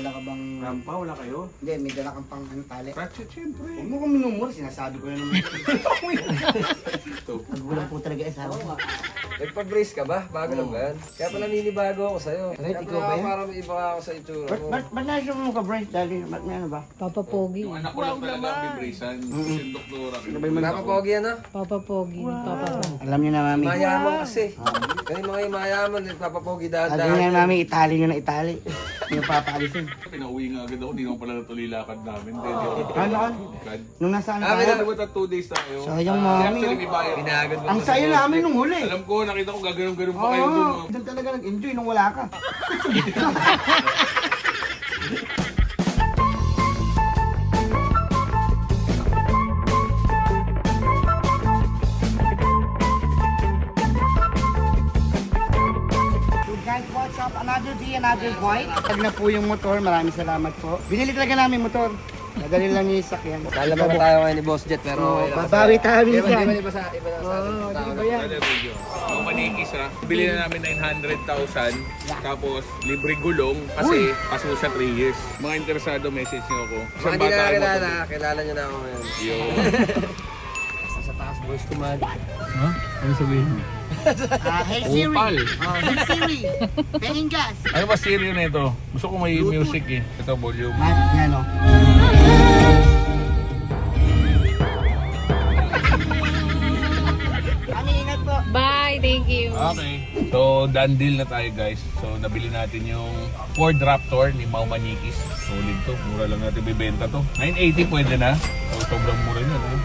dala ka bang... Rampa, wala kayo? Hindi, may dala kang pang ano, tali. Ratchet, syempre. Huwag mo kami numura, sinasabi ko na naman. Ito. Nagulang po talaga eh, sabi ko. Nagpa-brace ka ba? Bago lang ba yan? Kaya pala ninibago ako sa'yo. Right, Kaya ikaw ba pala yan? parang iba ako sa itsura mo. Ba't nasa mo ka, Bryce? Dali, ba't may ano ba? Papa Pogi. Yung anak ko lang talaga ang bibrasan. Kasi yung doktora. Ano ba yung mga... Napapogi yan, ha? Papa Pogi. Papa Pogi. Alam niyo na, mami. Mayaman kasi. Kaya yung mga mayaman, nagpapapogi Alam niyo dahan-dahan. na, mami, Itali nyo na Itali. Hindi yung papaalisin. Pinauwi nga agad ako, hindi naman pala natuloy lakad namin. Hindi ako Ano? lakad. Nung nasaan Ah, tayo? Ano ba 2 days tayo? Sayang, mami. Actually, may bayad. Pinagod mo. Ang sayo namin nung huli. Alam ko, nakita ko gaganon-ganon pa kayo dun. Oo, doon talaga nag-enjoy nung wala ka. So guys, what's up? Another day, another point. Pag na po yung motor, maraming salamat po. Binili talaga namin motor. Nadali lang yung sakyan. Lalaban na tayo ngayon ni Boss Jet, pero okay lang. Babawi tayo Iba minsan. na sa ating Oo, tao. di ba yan? Ano video? Mga manikis ha. Bili na namin 900,000. Tapos libre gulong kasi paso siya 3 years. Mga interesado, message niyo ako. Mga hindi na nakakilala, kilala nyo na ako ngayon. Yun. Sa taas, boys, kumad. Ha? Ano sabihin mo? Hey Siri. Opal. Hey Siri. Penging gas. Ano ba stereo na ito? Gusto ko may music eh. Ito volume. Yan o. Kami ingat po. Bye, thank you. Okay. So, done deal na tayo guys. So, nabili natin yung Ford Raptor ni Mau Manikis. Solid to. Mura lang natin bibenta to. 980 pwede na. So, sobrang mura yun.